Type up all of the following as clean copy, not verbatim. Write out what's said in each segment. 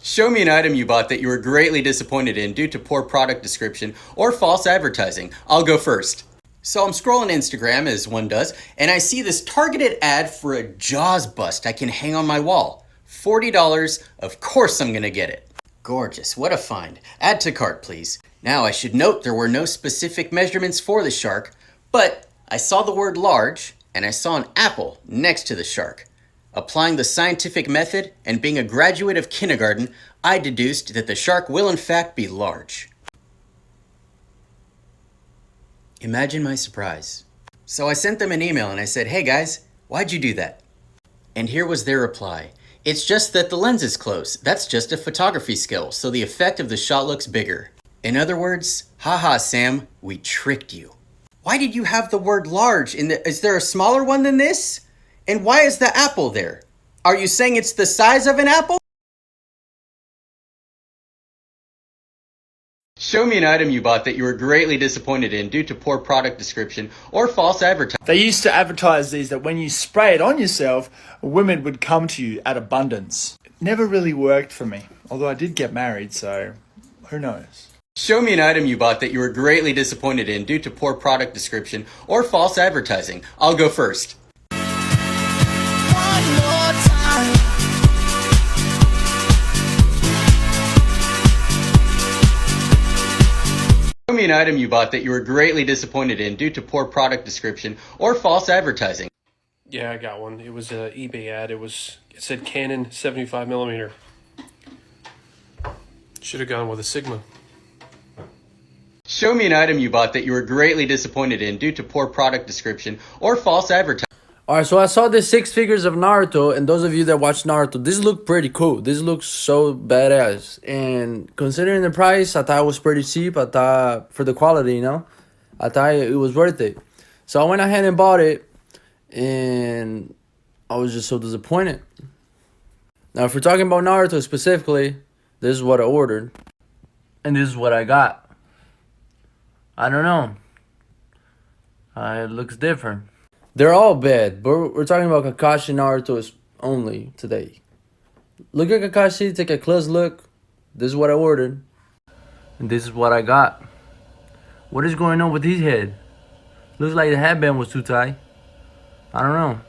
Show me an item you bought that you were greatly disappointed in due to poor product description or false advertising. I'll go first. So I'm scrolling Instagram, as one does, and I see this targeted ad for a Jaws bust I can hang on my wall. $40, of course I'm gonna get it. Gorgeous, what a find. Add to cart, please. Now I should note there were no specific measurements for the shark, but I saw the word large, and I saw an apple next to the shark. Applying the scientific method and being a graduate of kindergarten, I deduced that the shark will in fact be large. Imagine my surprise. So I sent them an email and I said, "Hey guys, why'd you do that?" And here was their reply. "It's just that the lens is close. That's just a photography skill, so the effect of the shot looks bigger." In other words, haha Sam, we tricked you. Why did you have the word large in the, is there a smaller one than this? And why is the apple there? Are you saying it's the size of an apple? Show me an item you bought that you were greatly disappointed in due to poor product description or false advertising. They used to advertise these that when you spray it on yourself, women would come to you at abundance. It never really worked for me, although I did get married, so who knows. Show me an item you bought that you were greatly disappointed in due to poor product description or false advertising. I'll go first. Show me an item you bought that you were greatly disappointed in due to poor product description or false advertising. Yeah, I got one. It was an eBay ad. It said Canon 75mm. Should have gone with a Sigma. Show me an item you bought that you were greatly disappointed in due to poor product description or false advertising. Alright, so I saw the 6 figures of Naruto, and those of you that watch Naruto, this looked pretty cool. This looks so badass. And considering the price, I thought it was pretty cheap. I thought, for the quality, you know, I thought it was worth it. So I went ahead and bought it, and I was just so disappointed. Now, if we're talking about Naruto specifically, this is what I ordered, and this is what I got. I don't know. It looks different. They're all bad, but we're talking about Kakashi Naruto only today. Look at Kakashi, take a close look. This is what I ordered. And this is what I got. What is going on with his head? Looks like the headband was too tight. I don't know.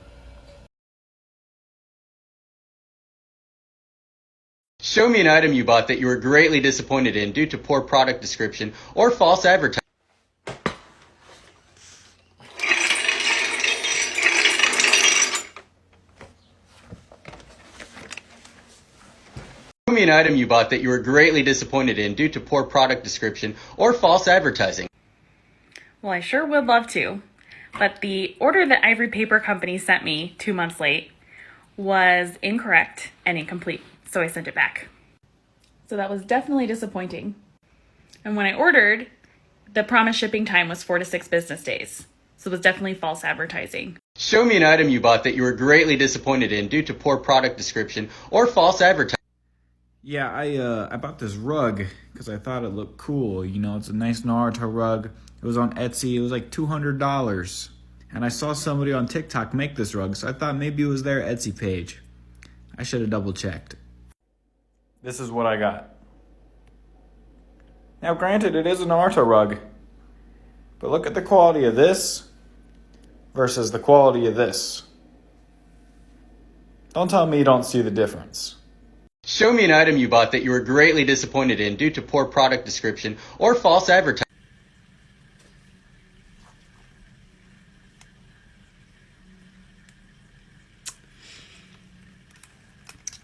Show me an item you bought that you were greatly disappointed in due to poor product description or false advertising. Show me an item you bought that you were greatly disappointed in due to poor product description or false advertising. Well, I sure would love to, but the order that Ivory Paper Company sent me 2 months late was incorrect and incomplete, so I sent it back. So that was definitely disappointing. And when I ordered, the promised shipping time was 4 to 6 business days, so it was definitely false advertising. Show me an item you bought that you were greatly disappointed in due to poor product description or false advertising. Yeah, I bought this rug because I thought it looked cool. You know, it's a nice Naruto rug. It was on Etsy. It was like $200. And I saw somebody on TikTok make this rug, so I thought maybe it was their Etsy page. I should have double checked. This is what I got. Now, granted, it is a Naruto rug. But look at the quality of this versus the quality of this. Don't tell me you don't see the difference. Show me an item you bought that you were greatly disappointed in due to poor product description or false advertising.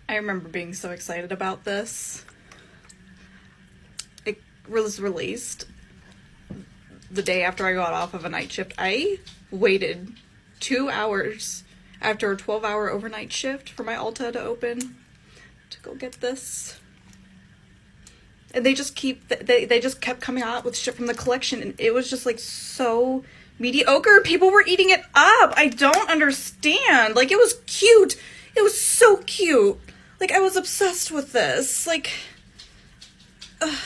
I remember being so excited about this. It was released the day after I got off of a night shift. I waited 2 hours after a 12-hour overnight shift for my Ulta to open to go get this. And they just kept coming out with shit from the collection, and it was just like so mediocre. People were eating it up. I don't understand. Like, it was cute. It was so cute. Like, I was obsessed with this. Like, ugh.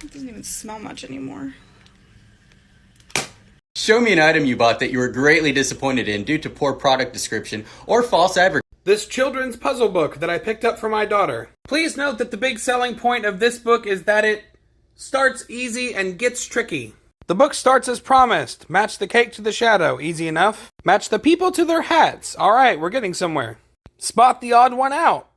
It doesn't even smell much anymore. Show me an item you bought that you were greatly disappointed in due to poor product description or false advertising. this children's puzzle book that I picked up for my daughter. Please note that the big selling point of this book is that it starts easy and gets tricky. The book starts as promised. Match the cake to the shadow. Easy enough. Match the people to their hats. Alright, we're getting somewhere. Spot the odd one out.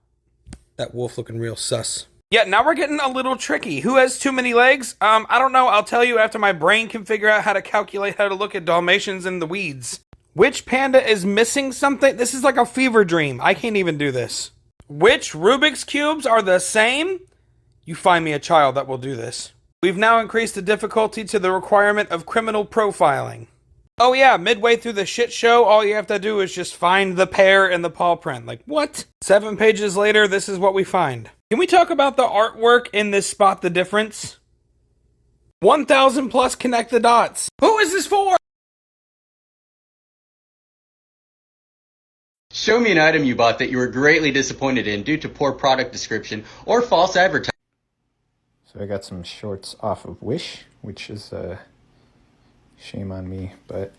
That wolf looking real sus. Yeah, now we're getting a little tricky. Who has too many legs? I don't know. I'll tell you after my brain can figure out how to calculate how to look at Dalmatians in the weeds. Which panda is missing something? This is like a fever dream. I can't even do this. Which Rubik's Cubes are the same? You find me a child that will do this. We've now increased the difficulty to the requirement of criminal profiling. Oh yeah, midway through the shit show, all you have to do is just find the pear in the paw print. Like, what? 7 pages later, this is what we find. Can we talk about the artwork in this Spot the Difference? 1,000 plus connect the dots. Who is this for? Show me an item you bought that you were greatly disappointed in due to poor product description or false advertising. So I got some shorts off of Wish, which is shame on me, but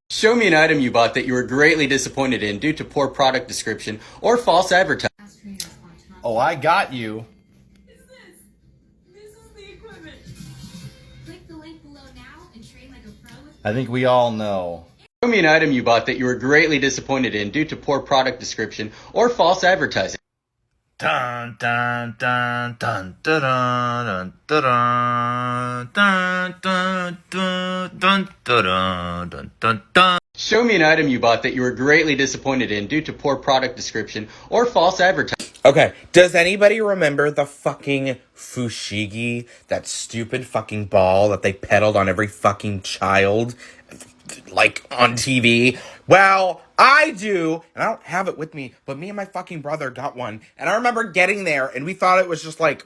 Show me an item you bought that you were greatly disappointed in due to poor product description or false advertising. Oh, I got you. This is the equipment. Click the link below now and train like a pro with I think we all know. Show me an item you bought that you were greatly disappointed in due to poor product description or false advertising. Dun dun dun dun dun dun dun dun dun dun dun dun dun dun dun. Show me an item you bought that you were greatly disappointed in due to poor product description or false advertising. Okay, does anybody remember the fucking fushigi, that stupid fucking ball that they peddled on every fucking child, like, on TV? Well, I do, and I don't have it with me, but me and my fucking brother got one, and I remember getting there, and we thought it was just, like,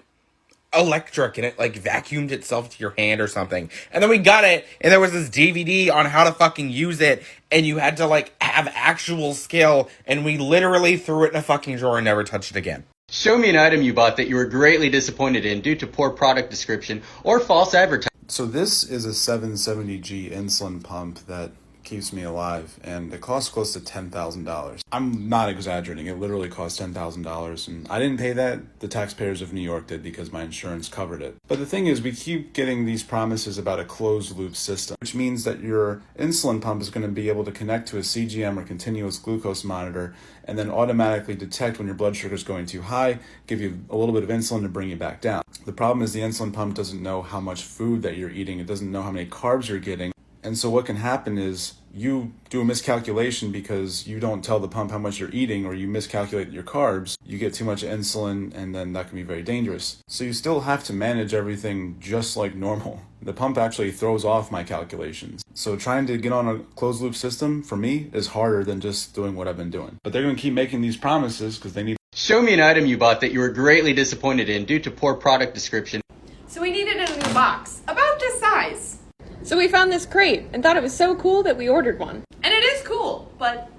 electric, and it, like, vacuumed itself to your hand or something. And then we got it, and there was this DVD on how to fucking use it, and you had to, like, have actual skill, and we literally threw it in a fucking drawer and never touched it again. Show me an item you bought that you were greatly disappointed in due to poor product description or false advertising. So this is a 770G insulin pump that keeps me alive, and it costs close to $10,000. I'm not exaggerating, it literally cost $10,000, and I didn't pay that, the taxpayers of New York did because my insurance covered it. But the thing is, we keep getting these promises about a closed loop system, which means that your insulin pump is going to be able to connect to a CGM or continuous glucose monitor and then automatically detect when your blood sugar is going too high, give you a little bit of insulin to bring you back down. The problem is the insulin pump doesn't know how much food that you're eating, it doesn't know how many carbs you're getting. And so what can happen is you do a miscalculation because you don't tell the pump how much you're eating, or you miscalculate your carbs, you get too much insulin, and then that can be very dangerous. So you still have to manage everything just like normal. The pump actually throws off my calculations. So trying to get on a closed loop system for me is harder than just doing what I've been doing. But they're going to keep making these promises because they need. Show me an item you bought that you were greatly disappointed in due to poor product description. So we needed a new box, about this size. So we found this crate and thought it was so cool that we ordered one. And it is cool, but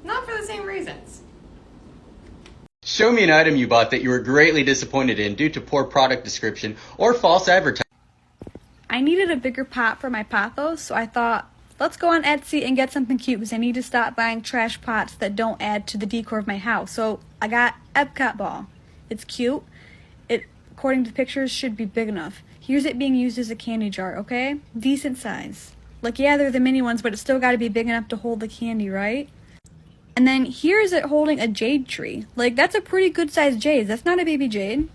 not for the same reasons. Show me an item you bought that you were greatly disappointed in due to poor product description or false advertising. I needed a bigger pot for my pothos, so I thought, let's go on Etsy and get something cute because I need to stop buying trash pots that don't add to the decor of my house. So I got Epcot ball. It's cute. It, according to the pictures, should be big enough. Here's it being used as a candy jar, okay? Decent size. Like, yeah, they're the mini ones, but it's still got to be big enough to hold the candy, right? And then here's it holding a jade tree. Like, that's a pretty good sized jade. That's not a baby jade.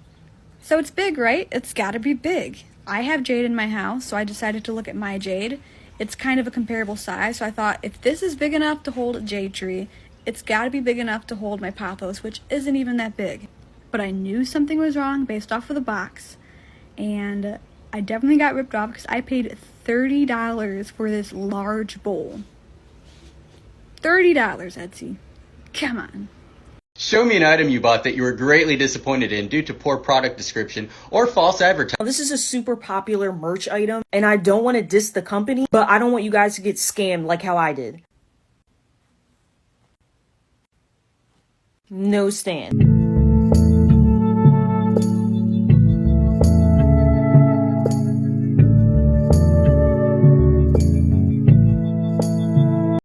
So it's big, right? It's got to be big. I have jade in my house, so I decided to look at my jade. It's kind of a comparable size, so I thought, if this is big enough to hold a jade tree, it's got to be big enough to hold my pothos, which isn't even that big. But I knew something was wrong based off of the box. And I definitely got ripped off because I paid $30 for this large bowl. $30, Etsy. Come on. Show me an item you bought that you were greatly disappointed in due to poor product description or false advertising. This is a super popular merch item, and I don't want to diss the company, but I don't want you guys to get scammed like how I did. No stand.